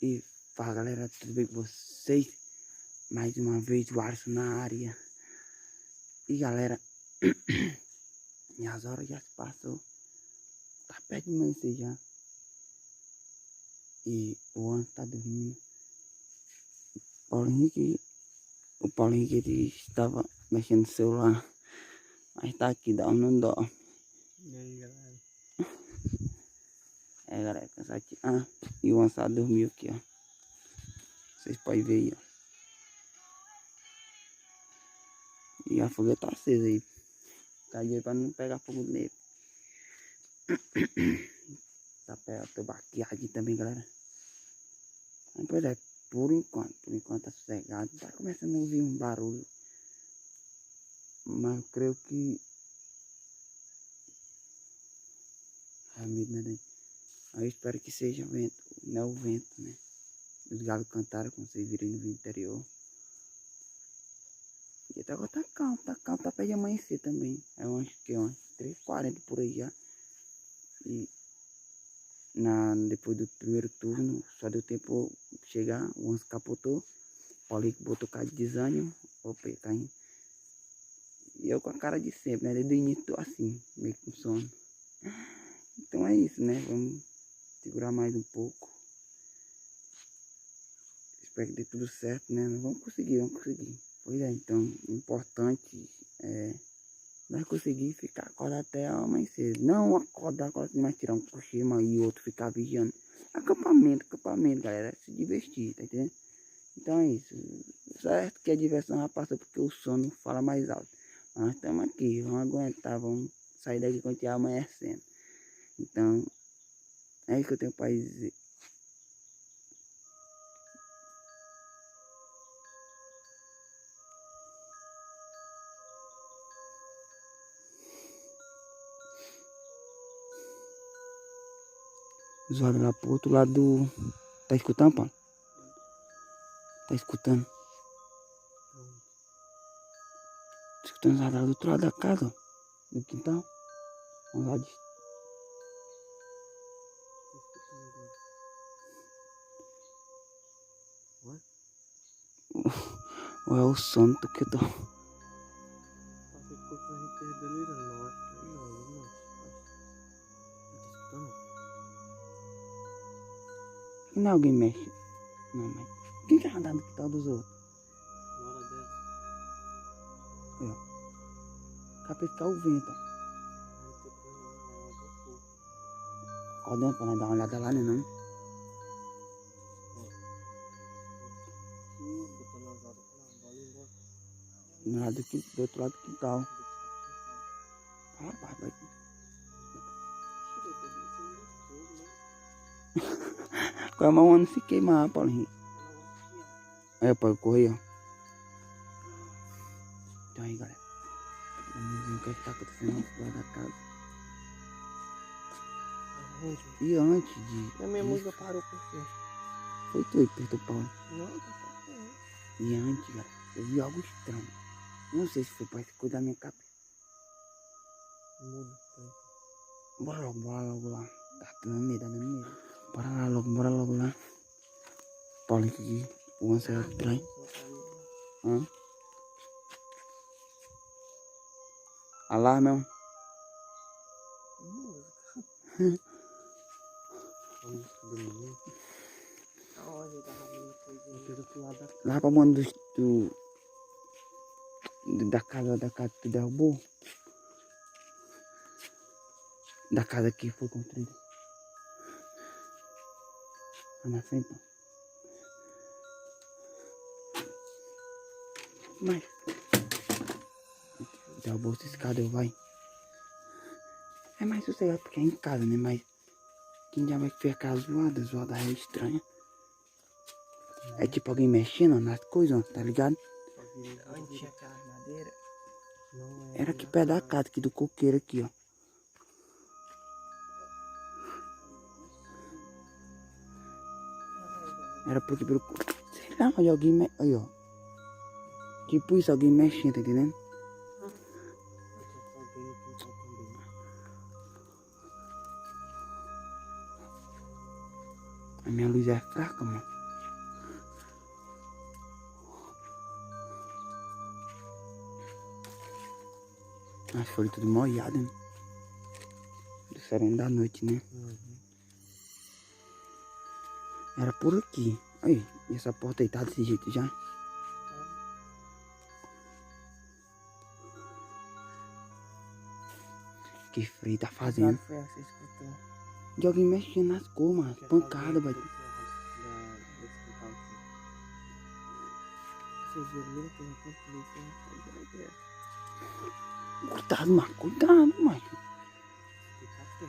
E fala galera, tudo bem com vocês? Mais uma vez o Alisson na área. E galera, e as horas já se passou. Tá perto de amanhecer já. E o Anjo tá dormindo. O Paulo Henrique ele estava mexendo no celular. Mas tá aqui, dá ou não dó. E aí galera? É galera, cansativo. Ah, e o Anjo tá dormiu aqui, ó. Vocês podem ver aí, ó. E a fogueira tá acesa aí. Tá de pra não pegar fogo nele. Tá perto, tô baqueado aqui também, galera. Mas, pois é, por enquanto tá sossegado. Tá começando a ouvir um barulho. Mas eu creio que... Ai, medo, né? Eu espero que seja vento, não é o vento, né? Os galos cantaram, como vocês viram no vídeo anterior. E até agora tá calmo, tá perto de amanhecer também. É umas 3h40 por aí já. E depois do primeiro turno, só deu tempo chegar, o Anjo capotou. O Paulinho botou cara de desânimo. Opa, caindo. E eu com a cara de sempre, né? Desde o início tô assim, meio com sono. Então é isso, né? Vamos segurar mais um pouco. Espero que dê tudo certo, né? Vamos conseguir. Pois é, então, o importante é nós conseguir ficar acordado até amanhecer. Não acordar, mas tirar um cochilo e outro ficar vigiando. Acampamento, galera. É se divertir, tá entendendo? Então é isso. Certo que a diversão já passou porque o sono fala mais alto. Mas nós estamos aqui, vamos aguentar, vamos sair daqui quando estiver amanhecendo. Então, é isso que eu tenho para dizer. Zoado lá pro outro lado do... Tá escutando, Paulo? Tá escutando? Tá escutando zoado lá do outro lado da casa, ó. Do quintal. Vamos lá de... Ou é o sono do que eu tô... Passei por a gente esteja delirando, não acho que não, não. Não tá escutando? E não é alguém mexe? Não, mas... Quem quer andar no quintal dos outros? Na hora dessa. Aí, ó. Capetar o vento, ó. Não tô com não, é um pouco. Acordando pra nós dar uma olhada lá, né não? Botando as horas pra bola embora. Do outro lado do quintal. Fala, pai, vai. Com a mão não se queimar, Paulinho. Aí, pai, corre, ó. Então aí, galera. Vamos ver o que tá acontecendo fora da casa. E antes de... A minha música parou por quê? Foi tu aí que apertou o pau. Não, tá parando. E antes, galera, eu vi algo estranho. Não sei se foi pra esse coisa da minha cabeça. Muda, tá. Bora logo lá. Tá dando medo. Bora logo lá. Paulinho aqui. O Anjo é estranho. Hã? Alarme, ó. Música. A música do menino. Aonde eu tava vendo coisinha aqui do outro lado da casa. Lá pra mão da casa que tu derrubou. Da casa que foi construída. Lá na frente, ó. Mas... derrubou essa escada, vai. É mais sossegado porque é em casa, né? Mas... quem já vai ficar zoada é estranha. É tipo alguém mexendo nas coisas, ó, tá ligado? Onde tinha aquela madeira? Era aqui perto da casa, aqui do coqueiro aqui, ó. Era porque pelo... sei lá, onde alguém aí, ó. Tipo isso, alguém mexendo, tá entendendo? minha luz é fraca, mano. As folhas tudo molhadas, né? Do sereno da noite, né? Era por aqui. Aí, e essa porta aí tá desse jeito já? Que frio tá fazendo. Foi essa que você escutou? De alguém mexendo nas cores, mano. Pancada, velho. Vocês viram mesmo que eu comprei, Cuidado, mano. Cuidado, mano.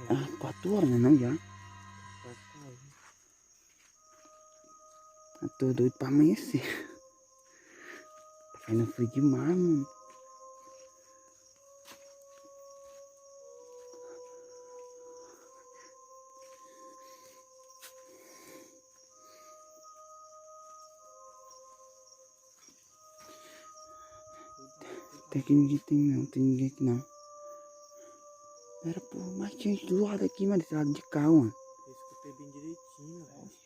Ah, 4 horas, né? Não, já. Eu tô doido pra amanhecer. Tá fazendo frio demais, mano. Até que ninguém tem, não. Tem ninguém aqui, não. Era por mais gente do lado aqui, mano. Desse lado de cá, mano. Eu escutei bem direitinho, velho.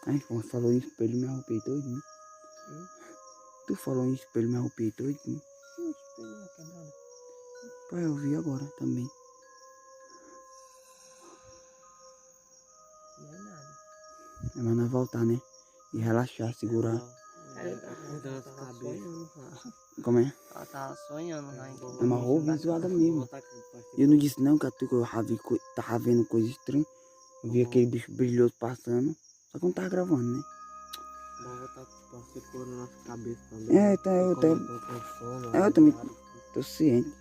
Ai, quando falou em espelho, me arrupei todinho. Tu falou em espelho, me arrupei todinho. Pô, eu vi agora também. Não é nada. É melhor nós voltar, né? E relaxar, segurar. Como é? Ela tava sonhando lá em É uma roupa zoada mesmo. Eu não disse não que eu tava vendo coisa estranha. Eu vi aquele bicho brilhoso passando. Só que eu não tava gravando, né? Vamos botar você pôr na nossa cabeça também. Eu também tô ciente.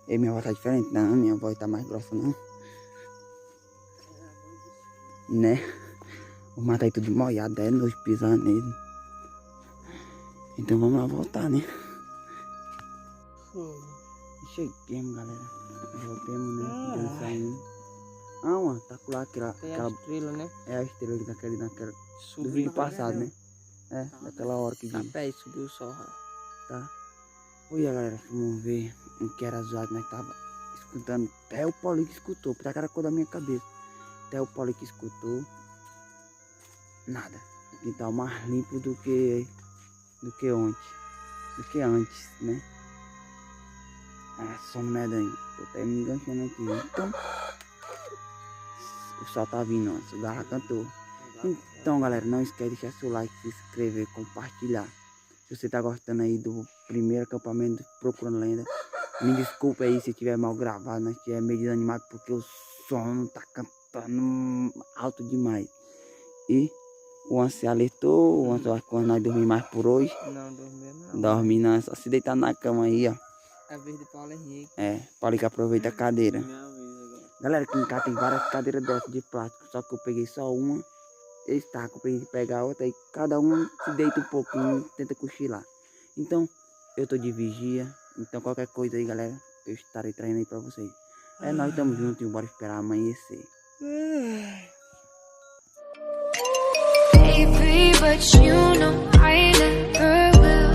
E minha voz tá diferente? Não, minha voz tá mais grossa não. Né? O mato tá aí tudo molhado, é noite pisando nele. Então vamos lá voltar, né? Cheguemos, galera. Voltemos, né? Deu saindo. Ah, mano, tá com lá aquela estrela, né? É a estrela daquela do Subiu vídeo passado, né? É, daquela hora que Tá diz. pé, subiu o sol. Tá. Oi, galera, vamos ver o que era zoado. Nós tava escutando. Até o Paulinho que escutou, porque aquela cor da minha cabeça. Até o Paulinho que escutou. Nada. Aqui tá mais limpo do que ontem. Do que antes, né? Ah, só no medonho. Tô até me enganchando aqui. Então, o sol tá vindo, ó. O Garra cantou. Então, galera, não esquece de deixar seu like, se inscrever, compartilhar. Se você tá gostando aí do primeiro acampamento Procurando Lenda, me desculpa aí se tiver mal gravado, mas estiver meio desanimado porque o som tá cantando alto demais. E o Anse se alertou, o Anse acho que nós dormimos mais por hoje. Não, dormiu não. Dormir não, é só se deitar na cama aí, ó. É a vez de Paulo Henrique. É, Paulo que aproveita a cadeira. Minha vez agora. Galera, aqui em casa tem várias cadeiras dessas de plástico, só que eu peguei só uma. Eles tacam pra gente pegar outra e cada um se deita um pouquinho e tenta cochilar. Então, eu tô de vigia. Então, qualquer coisa aí, galera, eu estarei traindo aí pra vocês. É, nós estamos juntos e bora esperar amanhecer. Baby, but you know I never will.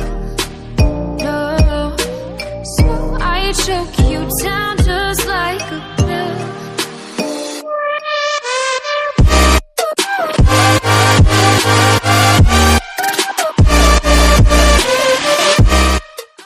No, so I choke you.